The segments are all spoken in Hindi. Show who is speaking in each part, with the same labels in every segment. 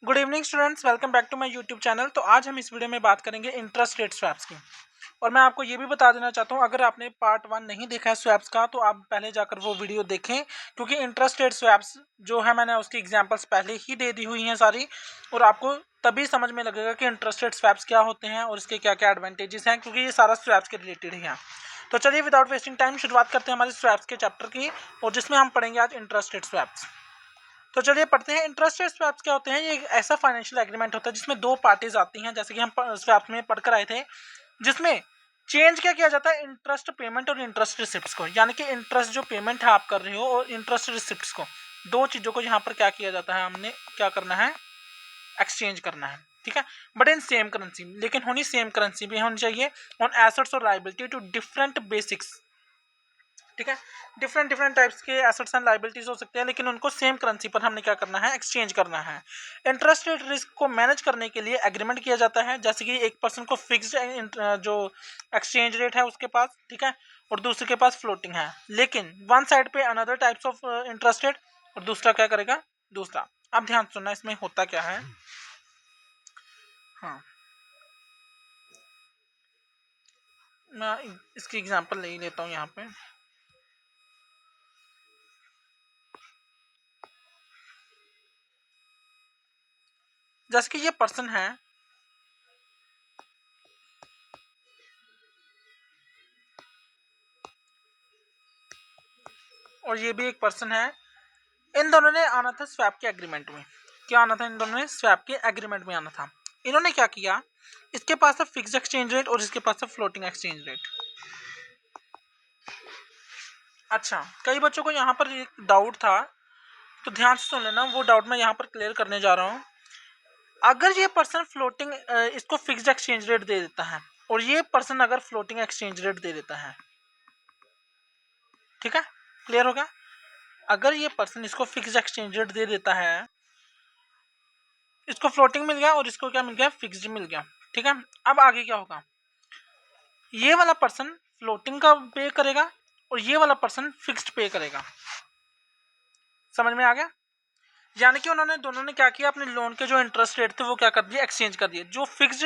Speaker 1: Good evening students, welcome back to my YouTube channel. तो आज हम इस वीडियो में बात करेंगे इंटरेस्ट रेट स्वैप्स की। और मैं आपको ये भी बता देना चाहता हूँ, अगर आपने पार्ट 1 नहीं देखा है स्वैप्स का तो आप पहले जाकर वो वीडियो देखें, क्योंकि इंटरेस्ट रेट स्वैप्स जो है मैंने उसकी एग्जांपल्स पहले ही दे दी हुई हैं सारी, और आपको तभी समझ में लगेगा कि इंटरेस्ट रेट स्वैप्स क्या होते हैं और इसके क्या क्या एडवांटेजेस हैं, क्योंकि ये सारा स्वैप्स के रिलेटेड ही है। तो चलिए विदाउट वेस्टिंग टाइम शुरुआत करते हैं हमारे स्वैप्स के चैप्टर की, और जिसमें हम पढ़ेंगे आज इंटरेस्ट रेट स्वैप्स। तो चलिए पढ़ते हैं। इंटरेस्ट रेट स्वैप्स क्या होते हैं। ये एक ऐसा फाइनेंशियल एग्रीमेंट होता है जिसमें दो पार्टीज आती हैं, जैसे कि हम स्वैप्स में पढ़कर आए थे, जिसमें चेंज क्या किया जाता है, इंटरेस्ट पेमेंट और इंटरेस्ट रिसिप्ट्स को, यानी कि इंटरेस्ट जो पेमेंट है आप कर रहे हो और इंटरेस्ट रिसिप्ट्स को, दो चीजों को यहाँ पर क्या किया जाता है, हमने क्या करना है, एक्सचेंज करना है। ठीक है, बट इन सेम करेंसी, लेकिन होनी सेम करेंसी भी होनी चाहिए ऑन एसेट्स और लायबिलिटी टू डिफरेंट बेसिक्स। ठीक है, डिफरेंट टाइप्स के एसेट्स एंड लायबिलिटीज हो सकते हैं, लेकिन उनको सेम करेंसी पर हमने क्या करना है, एक्सचेंज करना है। इंटरेस्ट रेट रिस्क को मैनेज करने के लिए एग्रीमेंट किया जाता है, जैसे कि एक पर्सन को फिक्स्ड जो एक्सचेंज रेट है उसके पास, ठीक है, और दूसरे के पास फ्लोटिंग है, लेकिन वन साइड पे another types of interest rate और दूसरा क्या करेगा, दूसरा। अब ध्यान सुनना इसमें होता क्या है। हाँ, मैं इसकी एग्जांपल ले लेता हूँ यहाँ पे। जैसे कि ये पर्सन है और ये भी एक पर्सन है, इन दोनों ने आना था स्वैप के एग्रीमेंट में। क्या आना था, इन दोनों ने स्वैप के एग्रीमेंट में आना था। इन्होंने क्या किया, इसके पास था फिक्स्ड एक्सचेंज रेट और इसके पास था फ्लोटिंग एक्सचेंज रेट। अच्छा, कई बच्चों को यहाँ पर एक डाउट था, तो ध्यान से सुन लेना, वो डाउट मैं यहाँ पर क्लियर करने जा रहा हूँ। अगर ये पर्सन फ्लोटिंग इसको फिक्स्ड एक्सचेंज रेट दे देता है और ये पर्सन अगर फ्लोटिंग एक्सचेंज रेट दे देता है, ठीक है, क्लियर होगा। अगर ये पर्सन इसको फिक्स्ड एक्सचेंज रेट दे देता है, इसको फ्लोटिंग मिल गया और इसको क्या मिल गया, फिक्स्ड मिल गया। ठीक है, अब आगे क्या होगा, ये वाला पर्सन फ्लोटिंग का पे करेगा और ये वाला पर्सन फिक्स्ड पे करेगा। समझ में आ गया। यानी कि उन्होंने दोनों ने क्या किया, अपने लोन के जो इंटरेस्ट रेट थे वो क्या कर दिए, एक्सचेंज कर दिए। जो फिक्स्ड,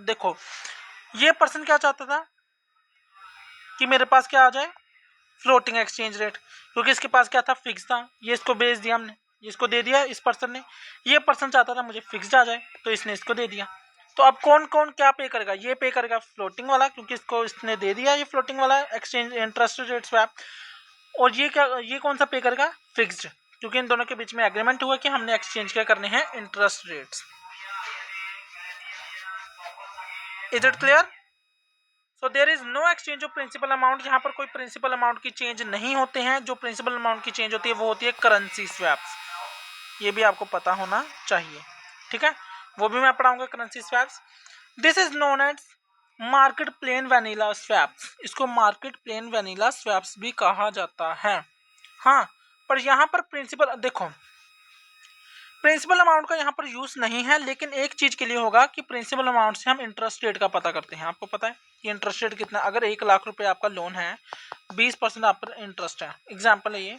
Speaker 1: देखो ये पर्सन क्या चाहता था कि मेरे पास क्या आ जाए, फ्लोटिंग एक्सचेंज रेट, क्योंकि इसके पास क्या था, फिक्स था। ये इसको बेच दिया हमने, इसको दे दिया इस पर्सन ने। ये पर्सन चाहता था मुझे फिक्स्ड आ जाए, तो इसने इसको दे दिया। तो अब कौन कौन क्या पे करेगा, ये पे करेगा फ्लोटिंग वाला, क्योंकि इसको इसने दे दिया ये फ्लोटिंग वाला एक्सचेंज इंटरेस्ट रेट स्वैप। और ये क्या, ये कौन सा पे करेगा, फिक्स्ड, क्योंकि इन दोनों के बीच में एग्रीमेंट हुआ कि हमने एक्सचेंज क्या करने हैं, interest rates. Is it clear. So there is no exchange of principal amount. यहाँ पर कोई प्रिंसिपल अमाउंट की चेंज नहीं होते हैं। जो प्रिंसिपल अमाउंट की चेंज होती है वो होती है करेंसी स्वैप्स। ये भी आपको पता होना चाहिए, ठीक है, वो भी मैं पढ़ाऊंगा currency swaps. This is known as market plain vanilla swaps. इसको मार्केट प्लेन वैनिला स्वैप्स भी कहा जाता है। हाँ, पर यहाँ पर प्रिंसिपल देखो, प्रिंसिपल अमाउंट का यहाँ पर यूज नहीं है, लेकिन एक चीज के लिए होगा कि प्रिंसिपल अमाउंट से हम इंटरेस्ट रेट का पता करते हैं। आपको पता है कि इंटरेस्ट रेट कितना, अगर 1 लाख रुपए आपका लोन है, 20% आप पर इंटरेस्ट है, एग्जाम्पल है ये,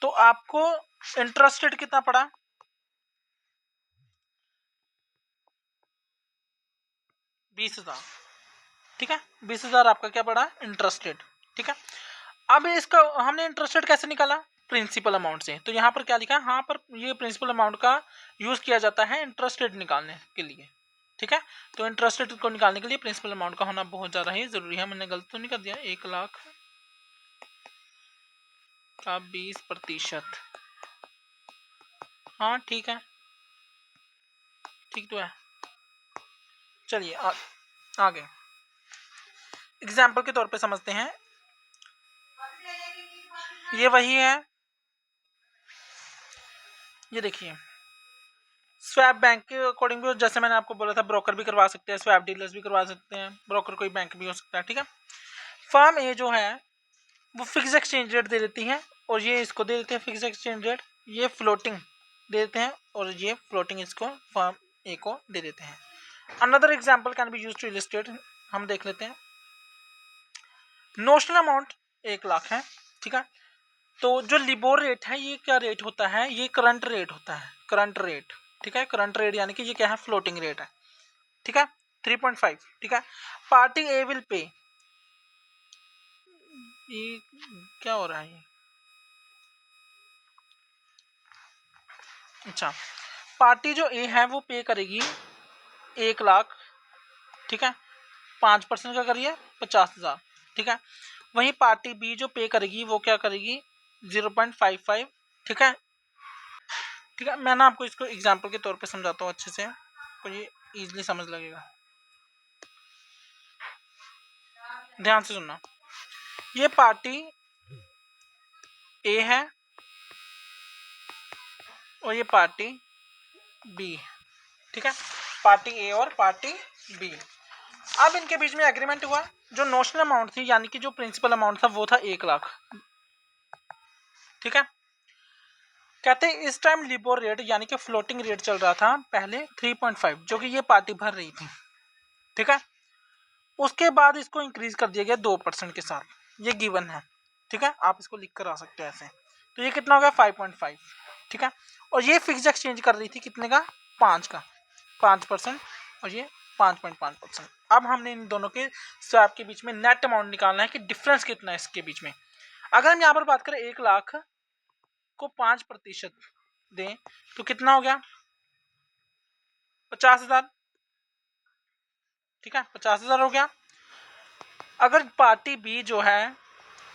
Speaker 1: तो आपको इंटरेस्ट रेट कितना पड़ा, 20,000। ठीक है, 20,000 आपका क्या पड़ा, इंटरेस्ट रेट। ठीक है, अब इसका हमने इंटरेस्ट रेट कैसे निकाला, प्रिंसिपल अमाउंट से। तो यहाँ पर क्या लिखा है, हाँ पर ये प्रिंसिपल अमाउंट का यूज किया जाता है इंटरेस्ट रेट निकालने के लिए। ठीक है, तो इंटरेस्ट रेट को निकालने के लिए प्रिंसिपल अमाउंट का होना बहुत ज्यादा ही जरूरी है। मैंने गलत तो नहीं कर दिया, 1 लाख का 20%। हाँ ठीक है, ठीक तो है। चलिए आगे एग्जाम्पल के तौर पे समझते हैं। ये वही है, ये देखिए, स्वैप बैंक के अकॉर्डिंग भी, जैसे मैंने आपको बोला था, ब्रोकर भी करवा सकते हैं, स्वैप डीलर्स भी करवा सकते हैं, ब्रोकर कोई बैंक भी हो सकता है। ठीक है, फर्म ए जो है वो फिक्स एक्सचेंज रेट दे देती है और ये इसको दे देते हैं फिक्स एक्सचेंज रेट। ये फ्लोटिंग दे देते हैं और ये फ्लोटिंग इसको फर्म ए को दे देते हैं। Another example can be used to illustrate, हम देख लेते हैं। नोशनल अमाउंट 1 लाख है। ठीक है, तो जो लिबोर रेट है ये क्या रेट होता है, ये करंट रेट होता है, करंट रेट। ठीक है। करंट रेट यानी कि ये क्या है, फ्लोटिंग रेट है, ठीक है, 3.5, ठीक है। पार्टी ए विल पे, ये क्या हो रहा है ये, अच्छा, पार्टी जो ए है वो पे करेगी 1 लाख, ठीक है, 5% का करिए 50,000, ठीक है। वहीं पार्टी बी जो पे करेगी वो क्या करेगी 0.55, ठीक है, ठीक है। मैं ना आपको इसको एग्जांपल के तौर पे समझाता हूँ अच्छे से, तो ये इजीली समझ लगेगा, ध्यान से सुनना। ये पार्टी ए है और ये पार्टी बी, ठीक है, पार्टी ए और पार्टी बी। अब इनके बीच में एग्रीमेंट हुआ, जो नोशनल अमाउंट थी यानी कि जो प्रिंसिपल अमाउंट था वो था 1 लाख, ठीक है। कहते हैं इस टाइम लिबोर रेट यानी कि फ्लोटिंग रेट चल रहा था पहले 3.5, जो कि ये पार्टी भर रही थी, ठीक है। उसके बाद इसको इंक्रीज कर दिया गया 2% के साथ, ये गिवन है, ठीक है, आप इसको लिख कर आ सकते हैं ऐसे। तो ये कितना हो गया 5.5, ठीक है। और ये फिक्स एक्सचेंज कर रही थी कितने का, 5 का, 5%, और ये 5.5%। अब हमने इन दोनों के स्वैप के बीच में नेट अमाउंट निकालना है कि डिफरेंस कितना है इसके बीच में। अगर हम यहाँ पर बात करें 1 लाख को 5% दें तो कितना हो गया 50,000, ठीक है, 50,000 हो गया। अगर पार्टी बी जो है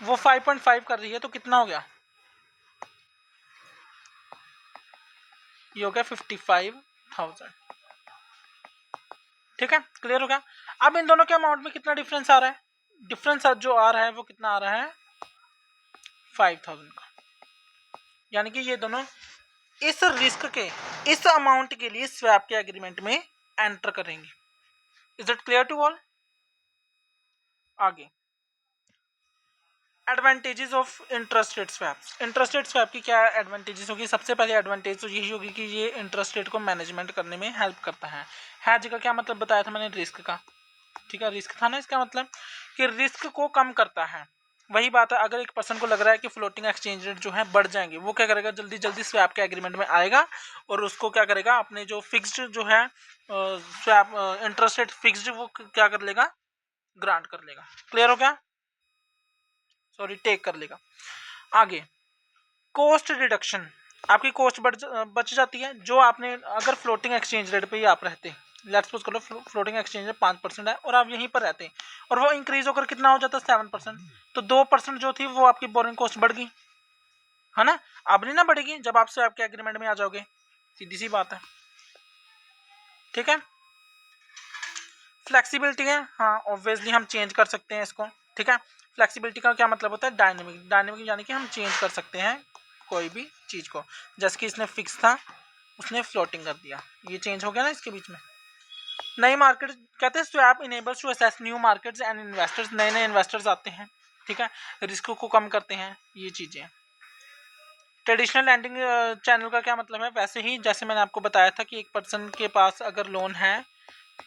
Speaker 1: वो 5.5 कर रही है तो कितना हो गया, ये हो गया 55,000, ठीक है, क्लियर हो गया। अब इन दोनों के अमाउंट में कितना डिफरेंस आ रहा है, डिफरेंस जो आ रहा है वो कितना आ रहा है 5,000 का, यानी कि ये दोनों इस रिस्क के इस अमाउंट के लिए स्वैप के एग्रीमेंट में एंटर करेंगे। Is it clear to all. आगे advantages of interest rate swaps. Interest rate swap की क्या एडवांटेजेस होगी, सबसे पहले एडवांटेज तो यही होगी कि ये इंटरेस्ट रेट को मैनेजमेंट करने में हेल्प करता है। हैज का क्या मतलब बताया था मैंने, रिस्क का, ठीक है, रिस्क था ना, इसका मतलब कि रिस्क को कम करता है। वही बात है, अगर एक पर्सन को लग रहा है कि फ्लोटिंग एक्सचेंज रेट जो है बढ़ जाएंगे, वो क्या करेगा जल्दी जल्दी स्वैप के एग्रीमेंट में आएगा और उसको क्या करेगा अपने जो फिक्स्ड जो है स्वैप इंटरेस्ट रेट फिक्स्ड वो क्या कर लेगा, ग्रांट कर लेगा। क्लियर हो गया, सॉरी टेक कर लेगा। आगे कॉस्ट रिडक्शन, आपकी कॉस्ट बच जाती है। जो आपने अगर फ्लोटिंग एक्सचेंज रेट पे ही आप रहते, लेट्स सपोज करो फ्लोटिंग एक्सचेंज रेट 5% है और आप यहीं पर रहते हैं और वो इंक्रीज होकर कितना हो जाता है 7%, तो 2% जो थी वो आपकी बोरिंग कॉस्ट बढ़ गई, है ना। अब नहीं ना बढ़ेगी जब आपसे आपके एग्रीमेंट में आ जाओगे, सीधी सी बात है, ठीक है। फ्लेक्सिबिलिटी है, हाँ ऑब्वियसली हम चेंज कर सकते हैं इसको, ठीक है। फ्लेक्सिबिलिटी का क्या मतलब होता है, डायनेमिक, डायनेमिक यानी कि हम चेंज कर सकते हैं कोई भी चीज़ को, जैसे कि इसने फिक्स था उसने फ्लोटिंग कर दिया, ये चेंज हो गया ना इसके बीच में। नई मार्केट कहते हैं swap enables to access new markets and investors, नए नए इन्वेस्टर्स आते हैं, ठीक है, रिस्क को कम करते हैं ये चीज़ें। ट्रेडिशनल लैंडिंग चैनल का क्या मतलब है, वैसे ही जैसे मैंने आपको बताया था कि एक पर्सन के पास अगर लोन है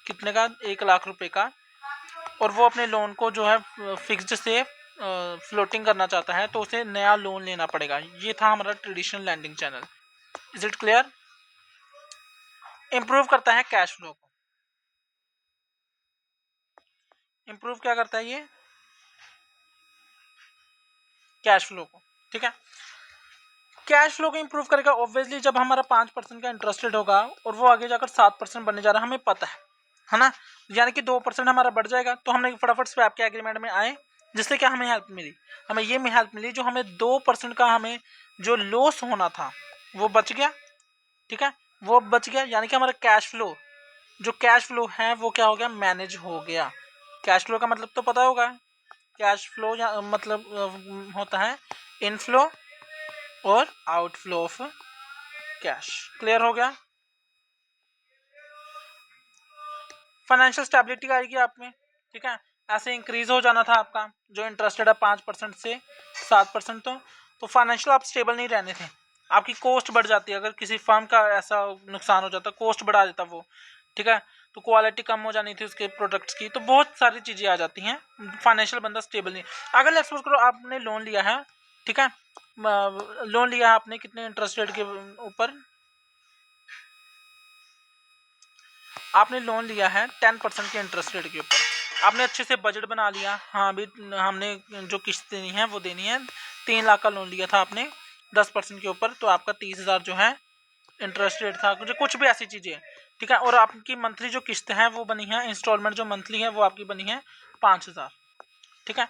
Speaker 1: कितने का, 1 लाख रुपए का, और वो अपने लोन को जो है फिक्स्ड से फ्लोटिंग करना चाहता है तो उसे नया लोन लेना पड़ेगा। ये था हमारा traditional lending channel. Is it clear. Improve करता है कैश फ्लो को, इंप्रूव क्या करता है ये, कैश फ्लो को, ठीक है। कैश फ्लो को इंप्रूव करेगा ऑब्वियसली जब हमारा 5% का इंटरेस्ट रेट होगा और वो आगे जाकर 7% बनने जा रहा है, हमें पता है ना, यानी कि 2% हमारा बढ़ जाएगा। तो हमने फटाफट स्वैप के एग्रीमेंट में आए, जिससे क्या हमें हेल्प मिली, हमें ये हेल्प मिली जो हमें 2% का हमें जो लॉस होना था वो बच गया, ठीक है, वो बच गया, यानी कि हमारा कैश फ्लो जो कैश फ्लो है वो क्या हो गया, मैनेज हो गया। कैश फ्लो का मतलब तो पता होगा, कैश फ्लो मतलब होता है इनफ्लो और आउटफ्लो ऑफ कैश। क्लियर हो गया। फाइनेंशियल स्टेबिलिटी आएगी आप में, ठीक है, ऐसे इंक्रीज हो जाना था आपका जो इंटरेस्टेड है 5% से 7%, तो फाइनेंशियल आप स्टेबल नहीं रहने थे, आपकी कॉस्ट बढ़ जाती है। अगर किसी फर्म का ऐसा नुकसान हो जाता, कॉस्ट बढ़ा देता वो, ठीक है, तो क्वालिटी कम हो जानी थी उसके प्रोडक्ट्स की, तो बहुत सारी चीज़ें आ जाती हैं, फाइनेंशियल बंदा स्टेबल नहीं। अगर लेट्स सपोज करो आपने लोन लिया है, ठीक है, लोन लिया है आपने कितने इंटरेस्ट रेट के ऊपर, आपने लोन लिया है 10% के इंटरेस्ट रेट के ऊपर, आपने अच्छे से बजट बना लिया, हाँ अभी हमने जो किस्त देनी है वो देनी है, 3 लाख का लोन लिया था आपने 10% के ऊपर, तो आपका 30,000 जो है इंटरेस्ट रेट था, कुछ भी ऐसी चीज़ें, ठीक है। और आपकी मंथली जो किस्त है वो बनी है, इंस्टॉलमेंट जो मंथली है वो आपकी बनी है 5,000, ठीक है।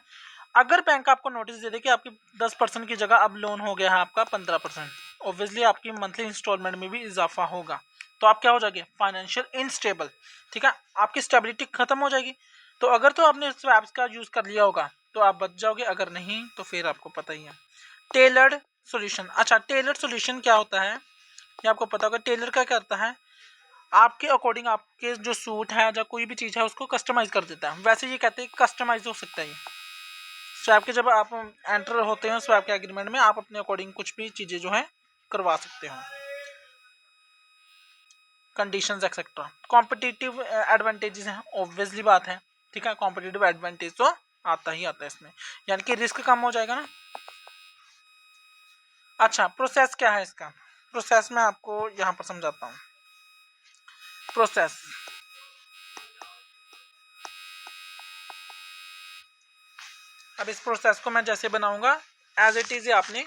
Speaker 1: अगर बैंक आपको नोटिस दे दे कि आपकी 10% की जगह अब लोन हो गया है आपका 15%, ऑब्वियसली आपकी मंथली इंस्टॉलमेंट में भी इजाफा होगा, तो आप क्या हो जाएंगे, फाइनेंशियल इनस्टेबल, ठीक है, आपकी स्टेबिलिटी खत्म हो जाएगी। तो अगर तो आपने स्वैप्स का यूज कर लिया होगा तो आप बच जाओगे, अगर नहीं तो फिर आपको पता ही है। टेलर्ड सॉल्यूशन, अच्छा टेलर्ड सॉल्यूशन क्या होता है ये आपको पता होगा। टेलर क्या करता है, आपके अकॉर्डिंग आपके जो सूट है या कोई भी चीज़ है उसको कस्टमाइज कर देता है, वैसे ये कहते हैं कस्टमाइज हो सकता है। स्वैप के जब आप एंटर होते हैं स्वैप के एग्रीमेंट में, आप अपने अकॉर्डिंग कुछ भी चीज़ें जो है करवा सकते हो, कंडीशंस एक्सेट्रा। कॉम्पिटिटिव एडवांटेजेस हैं, ऑब्वियसली बात है, ठीक है, कॉम्पिटिटिव एडवांटेज तो आता ही आता है इसमें, यानी कि रिस्क कम हो जाएगा ना। अच्छा प्रोसेस क्या है इसका, प्रोसेस मैं आपको यहाँ पर समझाता हूँ। प्रोसेस, अब इस प्रोसेस को मैं जैसे बनाऊंगा एज इट इज आपने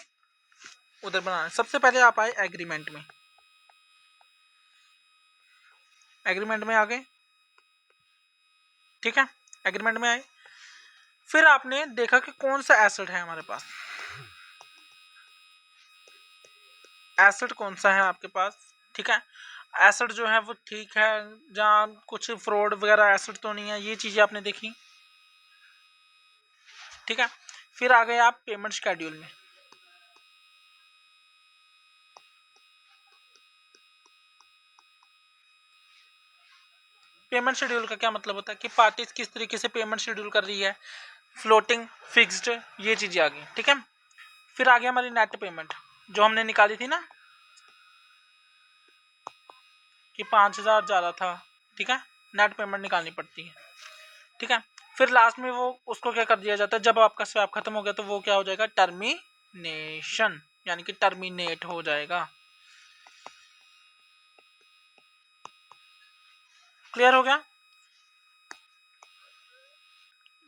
Speaker 1: उधर बनाना। सबसे पहले आप आए एग्रीमेंट में, एग्रीमेंट में आ गए, ठीक है, एग्रीमेंट में आए, फिर आपने देखा कि कौन सा एसेट है हमारे पास, एसेट कौन सा है आपके पास, ठीक है, एसेट जो है वो ठीक है, जहाँ कुछ फ्रॉड वगैरह एसेट तो नहीं है, ये चीज़ें आपने देखी, ठीक है। फिर आ गए आप पेमेंट शेड्यूल में, पेमेंट शेड्यूल का क्या मतलब होता है कि पार्टीज किस तरीके से पेमेंट शेड्यूल कर रही है, फ्लोटिंग, फिक्स्ड, ये चीज़ें आ गई, ठीक है। फिर आ गया हमारी नेट पेमेंट जो हमने निकाली थी ना कि 5,000 ज़्यादा था, ठीक है, नेट पेमेंट निकालनी पड़ती है, ठीक है। फिर लास्ट में वो उसको क्या कर दिया जाता है, जब आपका स्वैप खत्म हो गया तो वो क्या हो जाएगा, टर्मिनेशन, यानी कि टर्मिनेट हो जाएगा। क्लियर हो गया,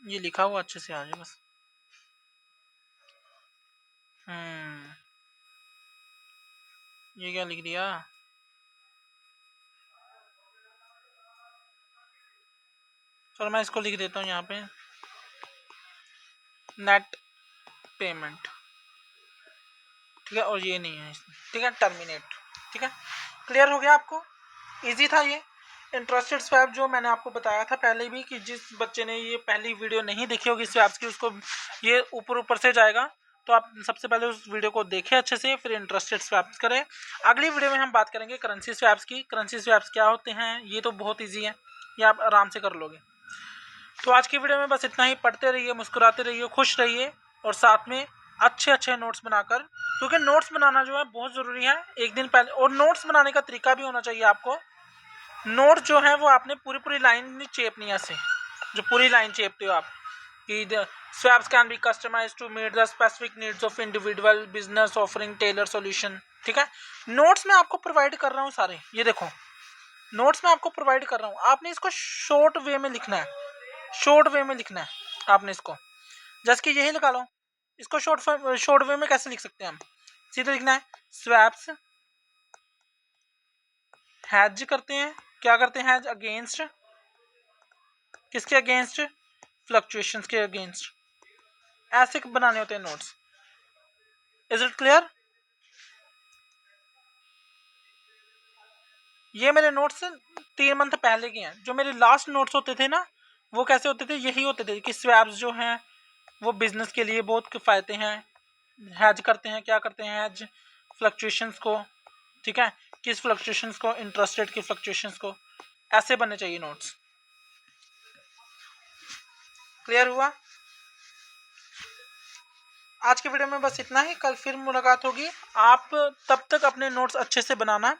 Speaker 1: ये लिखा हुआ अच्छे से आ जाए बस। ये क्या लिख दिया, चलो मैं इसको लिख देता हूँ यहाँ पे, नेट पेमेंट, ठीक है, और ये नहीं है इसमें, ठीक है, टर्मिनेट, ठीक है। क्लियर हो गया आपको, इजी था ये इंटरेस्टेड स्वैप जो मैंने आपको बताया था पहले भी, कि जिस बच्चे ने ये पहली वीडियो नहीं देखी होगी स्वैप्स की उसको ये ऊपर ऊपर से जाएगा, तो आप सबसे पहले उस वीडियो को देखें अच्छे से, फिर इंटरेस्टेड स्वैप्स करें। अगली वीडियो में हम बात करेंगे करेंसी स्वैप्स की, करेंसी स्वैप्स क्या होते हैं, ये तो बहुत ईजी है, ये आप आराम से कर लोगे। तो आज की वीडियो में बस इतना ही, पढ़ते रहिए, मुस्कुराते रहिए, खुश रहिए, और साथ में अच्छे अच्छे नोट्स बनाकर, क्योंकि नोट्स बनाना जो है बहुत ज़रूरी है एक दिन पहले, और नोट्स बनाने का तरीका भी होना चाहिए आपको। नोट जो है वो आपने पूरी पूरी लाइन चेपनी है, ऐसे जो पूरी लाइन चेपते हो आप, कि swaps can be customized to meet the specific needs of individual business offering tailor solution, ठीक है। नोट्स मैं आपको प्रोवाइड कर रहा हूँ सारे, ये देखो नोट्स मैं आपको प्रोवाइड कर रहा हूँ, आपने इसको शॉर्ट वे में लिखना है, शॉर्ट वे में लिखना है आपने इसको, जैसे कि यही लगा लो, इसको शॉर्ट वे में कैसे लिख सकते हैं हम, सीधे लिखना है स्वैप्स हैज करते हैं, क्या करते हैं, हैज अगेंस्ट, किसके अगेंस्ट, फ्लक्चुएशंस के अगेंस्ट, ऐसे बनाने होते हैं नोट्स। इज इट क्लियर, ये मेरे नोट्स 3 मंथ पहले के हैं, जो मेरे लास्ट नोट्स होते थे ना वो कैसे होते थे, यही होते थे कि स्वैप्स जो हैं वो बिजनेस के लिए बहुत किफ़ायती हैं, हैज करते हैं, क्या करते हैं, हैज फ्लक्चुएशंस को, ठीक है, किस फ्लक्चुएशंस को, इंटरेस्ट रेट की फ्लक्चुएशंस को, ऐसे बनने चाहिए नोट्स। क्लियर हुआ, आज की वीडियो में बस इतना ही, कल फिर मुलाकात होगी। आप तब तक अपने नोट्स अच्छे से बनाना।